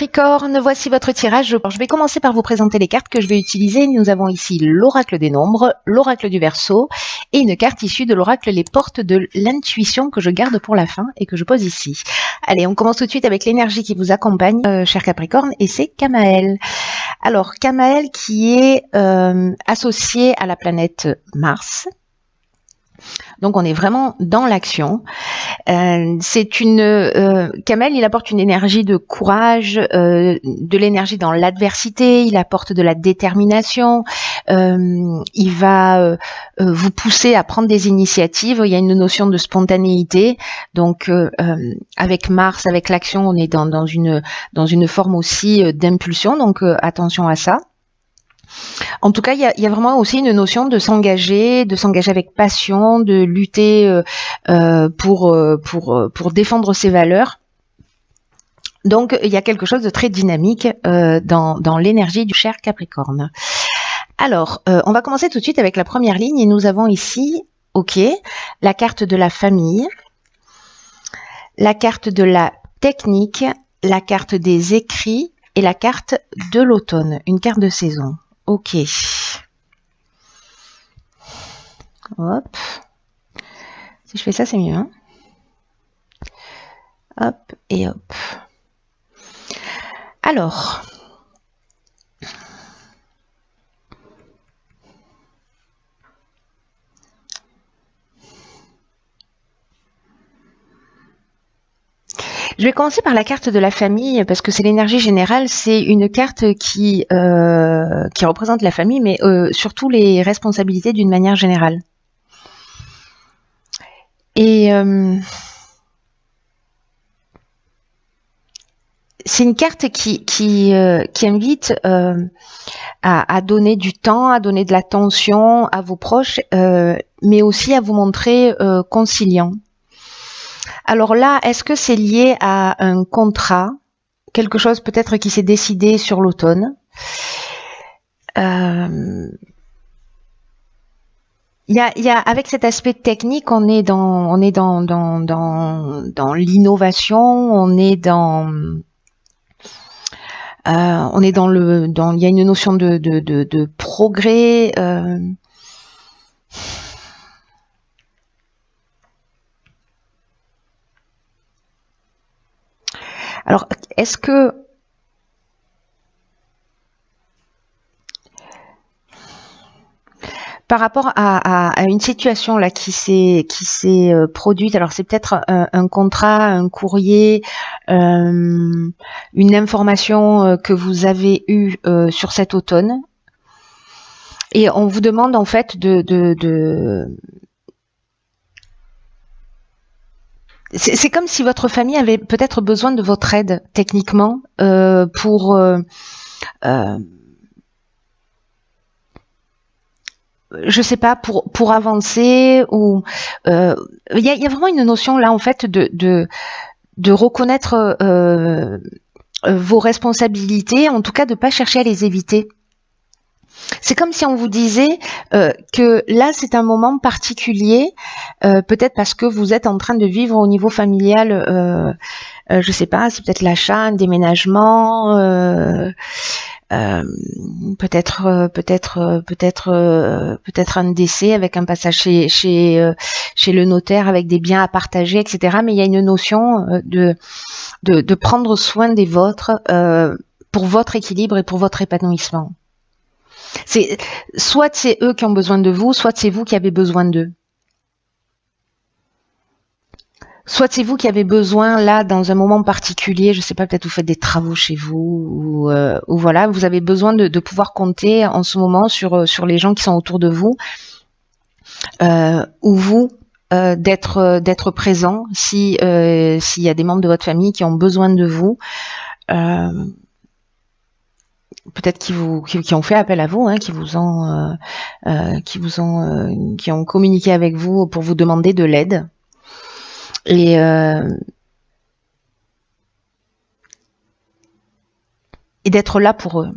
Capricorne, voici votre tirage. Je vais commencer par vous présenter les cartes que je vais utiliser. Nous avons ici l'oracle des nombres, l'oracle du Verseau et une carte issue de l'oracle Les Portes de l'Intuition que je garde pour la fin et que je pose ici. Allez, on commence tout de suite avec l'énergie qui vous accompagne, cher Capricorne, et c'est Camaël. Alors, Camaël qui est associé à la planète Mars. Donc on est vraiment dans l'action. Camaël, il apporte une énergie de courage, de l'énergie dans l'adversité, il apporte de la détermination, il va vous pousser à prendre des initiatives, il y a une notion de spontanéité, donc avec Mars, avec l'action, on est dans une forme aussi d'impulsion, donc attention à ça. En tout cas, il y a vraiment aussi une notion de s'engager avec passion, de lutter pour défendre ses valeurs. Donc, il y a quelque chose de très dynamique dans l'énergie du cher Capricorne. Alors, on va commencer tout de suite avec la première ligne et nous avons ici, la carte de la famille, la carte de la technique, la carte des écrits et la carte de l'automne, une carte de saison. Ok. Hop. Si je fais ça, c'est mieux. Hein, hop et hop. Alors. Je vais commencer par la carte de la famille parce que c'est l'énergie générale. C'est une carte qui représente la famille, mais surtout les responsabilités d'une manière générale. Et c'est une carte qui invite à donner du temps, à donner de l'attention à vos proches, mais aussi à vous montrer conciliant. Alors là, est-ce que c'est lié à un contrat, quelque chose peut-être qui s'est décidé sur l'automne? Avec cet aspect technique, on est dans l'innovation, il y a une notion de progrès. Alors, est-ce que par rapport à une situation là qui s'est produite, alors c'est peut-être un contrat, un courrier, une information que vous avez eue sur cet automne, et on vous demande en fait c'est comme si votre famille avait peut-être besoin de votre aide techniquement pour je sais pas, pour avancer, ou il y a vraiment une notion là en fait de reconnaître vos responsabilités, en tout cas de pas chercher à les éviter. C'est comme si on vous disait que là c'est un moment particulier, peut-être parce que vous êtes en train de vivre au niveau familial, je sais pas, c'est peut-être l'achat, un déménagement, peut-être un décès avec un passage chez le notaire avec des biens à partager, etc. Mais il y a une notion de prendre soin des vôtres pour votre équilibre et pour votre épanouissement. Soit c'est eux qui ont besoin de vous, soit c'est vous qui avez besoin d'eux. Soit c'est vous qui avez besoin, là, dans un moment particulier, je sais pas, peut-être vous faites des travaux chez vous, ou voilà, vous avez besoin de pouvoir compter en ce moment sur les gens qui sont autour de vous, ou vous, d'être présent s'il y a des membres de votre famille qui ont besoin de vous, peut-être qui ont fait appel à vous, hein, qui ont communiqué avec vous pour vous demander de l'aide. Et d'être là pour eux.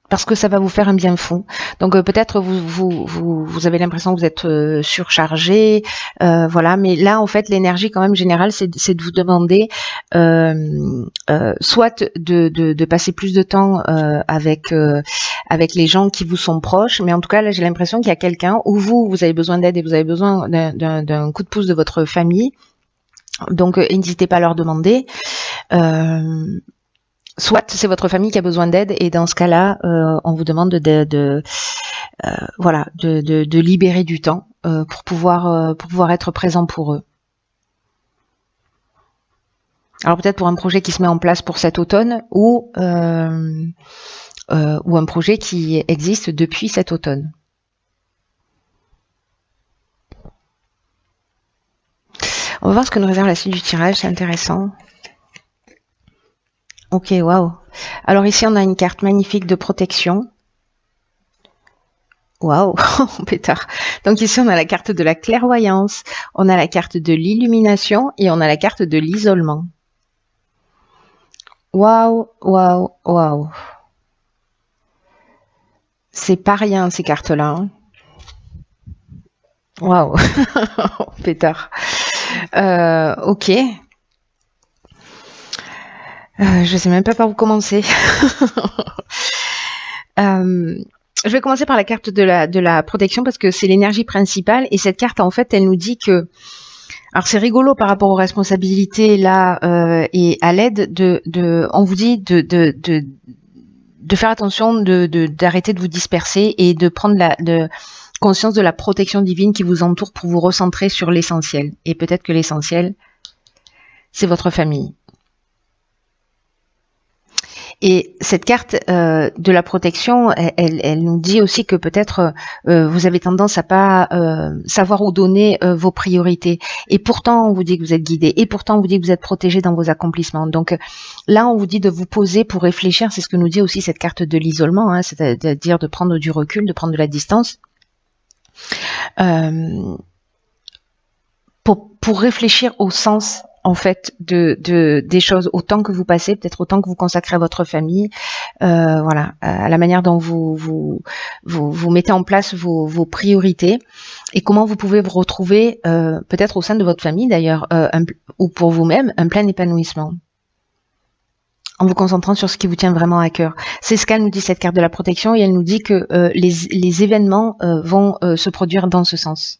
parce que ça va vous faire un bien fou. Donc peut-être vous avez l'impression que vous êtes surchargé, voilà. Mais là, en fait, l'énergie quand même générale, c'est de vous demander soit de passer plus de temps avec les gens qui vous sont proches. Mais en tout cas, là, j'ai l'impression qu'il y a quelqu'un où vous avez besoin d'aide et vous avez besoin d'un coup de pouce de votre famille. Donc n'hésitez pas à leur demander. Soit c'est votre famille qui a besoin d'aide et dans ce cas-là, on vous demande de libérer du temps pour pouvoir être présent pour eux. Alors peut-être pour un projet qui se met en place pour cet automne ou un projet qui existe depuis cet automne. On va voir ce que nous réserve la suite du tirage, c'est intéressant. Ok, waouh. Alors ici, on a une carte magnifique de protection. Waouh, pétard. Donc ici, on a la carte de la clairvoyance, on a la carte de l'illumination et on a la carte de l'isolement. Waouh, waouh, waouh. C'est pas rien, ces cartes-là. Hein. Waouh, pétard. Ok. Je sais même pas par où commencer. Je vais commencer par la carte de la protection parce que c'est l'énergie principale et cette carte en fait elle nous dit que alors c'est rigolo par rapport aux responsabilités là et à l'aide on vous dit de faire attention d'arrêter de vous disperser et de prendre conscience de la protection divine qui vous entoure pour vous recentrer sur l'essentiel et peut-être que l'essentiel c'est votre famille. Et cette carte de la protection, elle nous dit aussi que peut-être vous avez tendance à pas savoir où donner vos priorités. Et pourtant, on vous dit que vous êtes guidé. Et pourtant, on vous dit que vous êtes protégé dans vos accomplissements. Donc là, on vous dit de vous poser pour réfléchir. C'est ce que nous dit aussi cette carte de l'isolement, hein, c'est-à-dire de prendre du recul, de prendre de la distance. Pour réfléchir au sens en fait des choses, autant que vous passez, peut-être autant que vous consacrez à votre famille, voilà, à la manière dont vous mettez en place vos priorités et comment vous pouvez vous retrouver peut-être au sein de votre famille d'ailleurs ou pour vous-même un plein épanouissement en vous concentrant sur ce qui vous tient vraiment à cœur. C'est ce qu'elle nous dit cette carte de la protection et elle nous dit que les événements vont se produire dans ce sens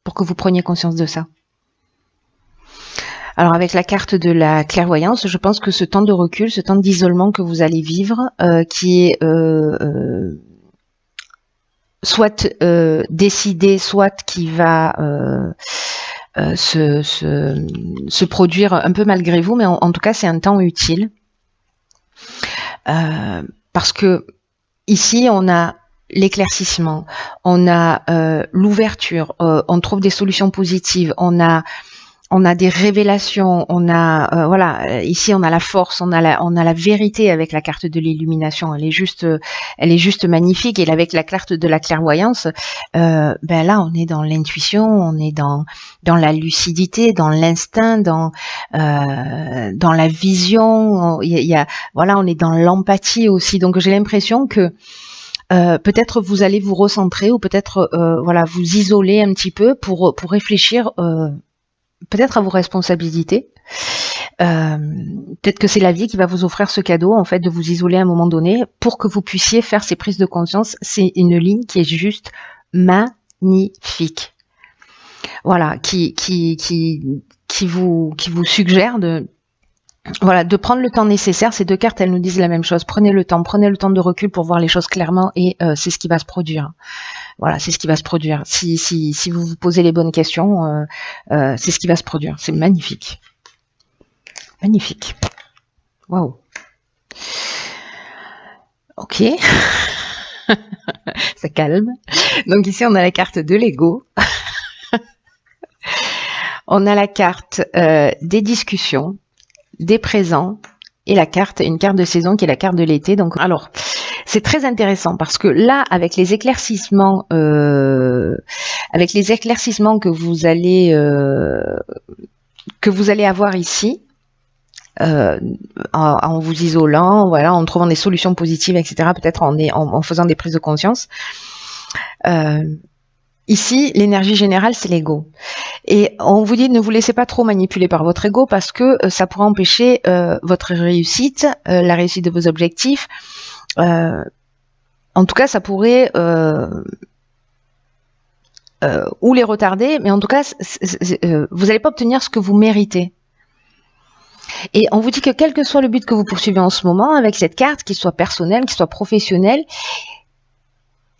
pour que vous preniez conscience de ça. Alors avec la carte de la clairvoyance, je pense que ce temps de recul, ce temps d'isolement que vous allez vivre, qui est soit décidé, soit qui va se produire un peu malgré vous, mais en tout cas c'est un temps utile. Parce que ici on a l'éclaircissement, on a l'ouverture, on trouve des solutions positives, on a des révélations, on a voilà, ici on a la force, on a la vérité avec la carte de l'illumination, elle est juste magnifique et avec la carte de la clairvoyance, ben là on est dans l'intuition, on est dans la lucidité, dans l'instinct, dans la vision, voilà, on est dans l'empathie aussi. Donc j'ai l'impression que peut-être vous allez vous recentrer ou peut-être voilà, vous isoler un petit peu pour réfléchir peut-être à vos responsabilités. Peut-être que c'est la vie qui va vous offrir ce cadeau, en fait, de vous isoler à un moment donné pour que vous puissiez faire ces prises de conscience. C'est une ligne qui est juste magnifique. Voilà, qui vous suggère de prendre le temps nécessaire. Ces deux cartes, elles nous disent la même chose. Prenez le temps de recul pour voir les choses clairement et c'est ce qui va se produire. Voilà, c'est ce qui va se produire. Si vous vous posez les bonnes questions, c'est ce qui va se produire. C'est magnifique. Magnifique. Waouh. Ok. Ça calme. Donc ici, on a la carte de l'ego. On a la carte des discussions, des présents et une carte de saison qui est la carte de l'été. Donc, alors, c'est très intéressant parce que là, avec les éclaircissements que vous allez avoir ici, en vous isolant, voilà, en trouvant des solutions positives, etc. Peut-être en faisant des prises de conscience. Ici, l'énergie générale, c'est l'ego. Et on vous dit, ne vous laissez pas trop manipuler par votre ego parce que ça pourrait empêcher votre réussite, la réussite de vos objectifs. En tout cas, ça pourrait ou les retarder, mais en tout cas, vous n'allez pas obtenir ce que vous méritez. Et on vous dit que quel que soit le but que vous poursuivez en ce moment, avec cette carte, qu'il soit personnel, qu'il soit professionnel,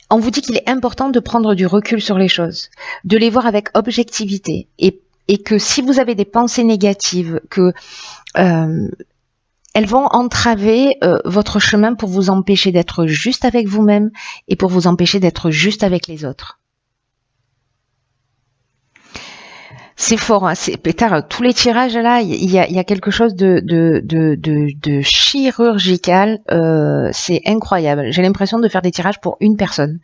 on vous dit qu'il est important de prendre du recul sur les choses, de les voir avec objectivité, et que si vous avez des pensées négatives, que elles vont entraver votre chemin pour vous empêcher d'être juste avec vous-même et pour vous empêcher d'être juste avec les autres. C'est fort, hein, c'est pétard. Tous les tirages là, il y a quelque chose de chirurgical. C'est incroyable. J'ai l'impression de faire des tirages pour une personne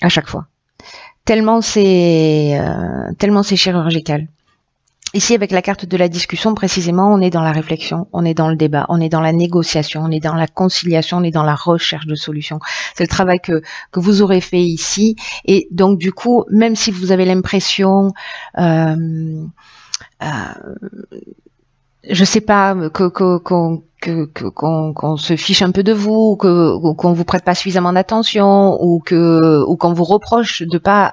à chaque fois. Tellement c'est chirurgical. Ici, avec la carte de la discussion, précisément, on est dans la réflexion, on est dans le débat, on est dans la négociation, on est dans la conciliation, on est dans la recherche de solutions. C'est le travail que vous aurez fait ici. Et donc, du coup, même si vous avez l'impression, je sais pas, qu'on se fiche un peu de vous, qu'on vous prête pas suffisamment d'attention, ou qu'on vous reproche de pas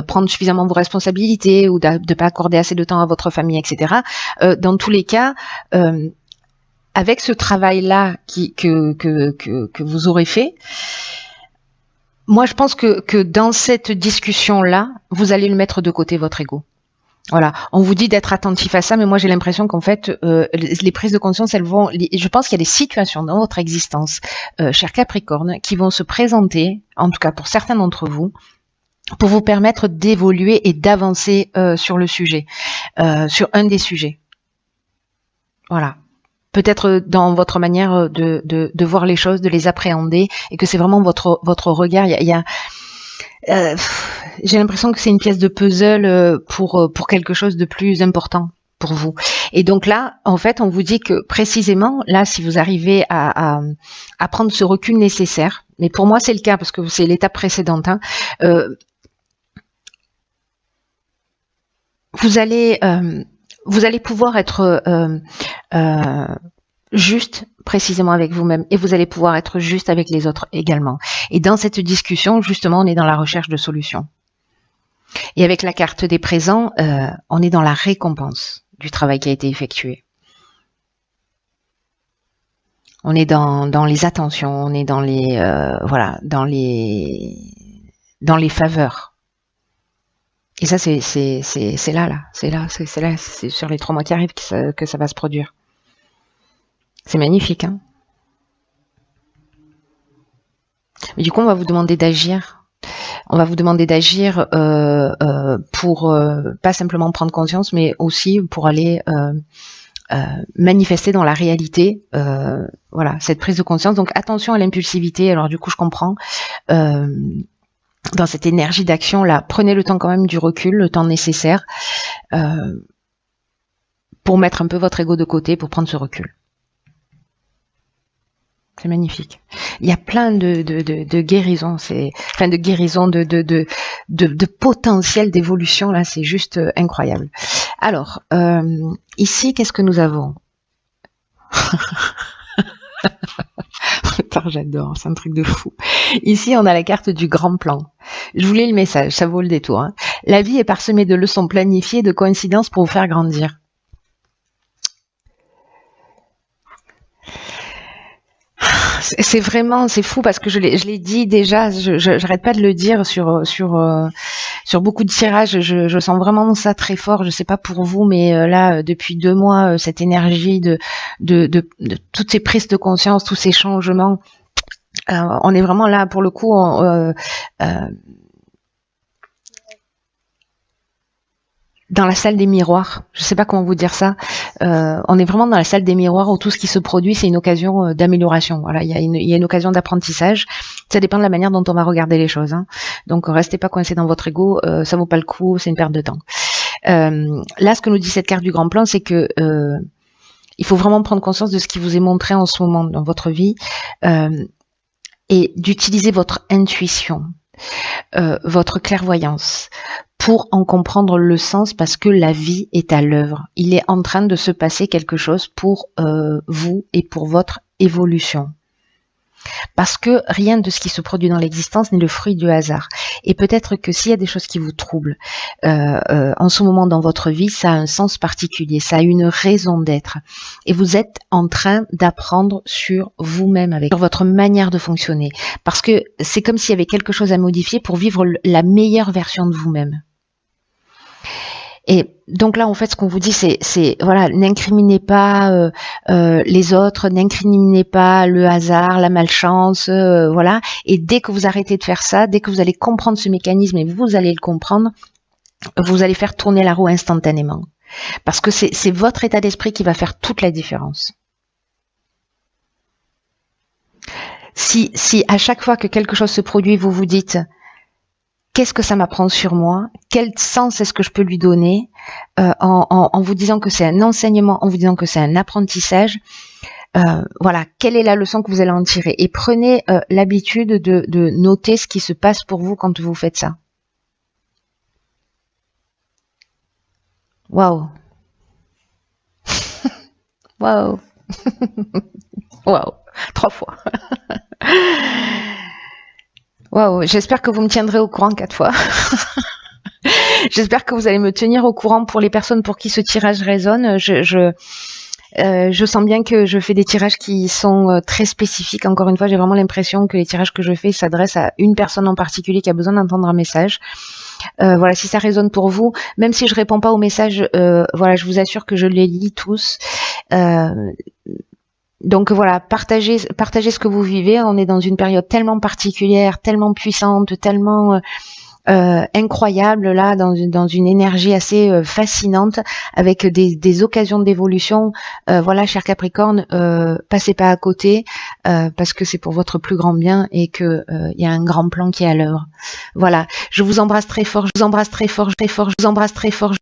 prendre suffisamment vos responsabilités, ou de pas accorder assez de temps à votre famille, etc. Dans tous les cas, avec ce travail-là que vous aurez fait, moi je pense que dans cette discussion-là, vous allez le mettre de côté, votre ego. Voilà, on vous dit d'être attentif à ça, mais moi j'ai l'impression qu'en fait, les prises de conscience, je pense qu'il y a des situations dans votre existence, cher Capricorne, qui vont se présenter, en tout cas pour certains d'entre vous, pour vous permettre d'évoluer et d'avancer sur le sujet, sur un des sujets. Voilà. Peut-être dans votre manière de voir les choses, de les appréhender, et que c'est vraiment votre regard. J'ai l'impression que c'est une pièce de puzzle pour quelque chose de plus important pour vous. Et donc là, en fait, on vous dit que précisément, là, si vous arrivez à prendre ce recul nécessaire, mais pour moi c'est le cas parce que c'est l'étape précédente, hein, vous allez pouvoir être juste précisément avec vous-même, et vous allez pouvoir être juste avec les autres également. Et dans cette discussion, justement, on est dans la recherche de solutions. Et avec la carte des présents, on est dans la récompense du travail qui a été effectué. On est dans les attentions, on est dans les dans les faveurs. Et ça, c'est là, c'est sur les 3 mois qui arrivent que ça va se produire. C'est magnifique, hein. Mais du coup, on va vous demander d'agir. On va vous demander d'agir pour pas simplement prendre conscience, mais aussi pour aller manifester dans la réalité, voilà, cette prise de conscience. Donc attention à l'impulsivité. Alors du coup, je comprends. Dans cette énergie d'action là, prenez le temps quand même du recul, le temps nécessaire pour mettre un peu votre ego de côté, pour prendre ce recul. C'est magnifique. Il y a plein de guérisons, de guérisons, de potentiel d'évolution là, c'est juste incroyable. Alors, ici, qu'est-ce que nous avons? Putain, j'adore, c'est un truc de fou. Ici, on a la carte du grand plan. Je vous lis le message, ça vaut le détour, hein. La vie est parsemée de leçons planifiées, de coïncidences pour vous faire grandir. C'est vraiment, c'est fou parce que je l'ai dit déjà, j'arrête pas de le dire sur beaucoup de tirages, je sens vraiment ça très fort. Je sais pas pour vous, mais là depuis 2 mois, cette énergie de toutes ces prises de conscience, tous ces changements, on est vraiment là pour le coup. Dans la salle des miroirs, je sais pas comment vous dire ça, on est vraiment dans la salle des miroirs où tout ce qui se produit, c'est une occasion d'amélioration. Voilà, il y a une occasion d'apprentissage. Ça dépend de la manière dont on va regarder les choses, hein. Donc restez pas coincés dans votre ego, ça vaut pas le coup, c'est une perte de temps. Là, ce que nous dit cette carte du grand plan, c'est que Il faut vraiment prendre conscience de ce qui vous est montré en ce moment dans votre vie et d'utiliser votre intuition, votre clairvoyance pour en comprendre le sens, parce que la vie est à l'œuvre. Il est en train de se passer quelque chose pour vous et pour votre évolution. Parce que rien de ce qui se produit dans l'existence n'est le fruit du hasard. Et peut-être que s'il y a des choses qui vous troublent en ce moment dans votre vie, ça a un sens particulier, ça a une raison d'être. Et vous êtes en train d'apprendre sur vous-même, sur votre manière de fonctionner. Parce que c'est comme s'il y avait quelque chose à modifier pour vivre la meilleure version de vous-même. Et donc là, en fait, ce qu'on vous dit, c'est voilà, n'incriminez pas les autres, n'incriminez pas le hasard, la malchance, voilà. Et dès que vous arrêtez de faire ça, dès que vous allez comprendre ce mécanisme, et vous allez le comprendre, vous allez faire tourner la roue instantanément. Parce que c'est votre état d'esprit qui va faire toute la différence. Si à chaque fois que quelque chose se produit, vous vous dites qu'est-ce que ça m'apprend sur moi? Quel sens est-ce que je peux lui donner en vous disant que c'est un enseignement, en vous disant que c'est un apprentissage? Voilà, quelle est la leçon que vous allez en tirer? Et prenez l'habitude de noter ce qui se passe pour vous quand vous faites ça. Waouh! Waouh! Waouh! 3 fois. Waouh, j'espère que vous me tiendrez au courant 4 fois. J'espère que vous allez me tenir au courant pour les personnes pour qui ce tirage résonne. Je sens bien que je fais des tirages qui sont très spécifiques. Encore une fois, j'ai vraiment l'impression que les tirages que je fais s'adressent à une personne en particulier qui a besoin d'entendre un message. Voilà, si ça résonne pour vous, même si je réponds pas aux messages, voilà, je vous assure que je les lis tous. Donc voilà, partagez ce que vous vivez. On est dans une période tellement particulière, tellement puissante, tellement incroyable là, dans une énergie assez fascinante, avec des occasions d'évolution. Voilà, cher Capricorne, passez pas à côté, parce que c'est pour votre plus grand bien et que il y a un grand plan qui est à l'œuvre. Voilà, je vous embrasse très fort, je vous embrasse très fort, je vous embrasse très fort.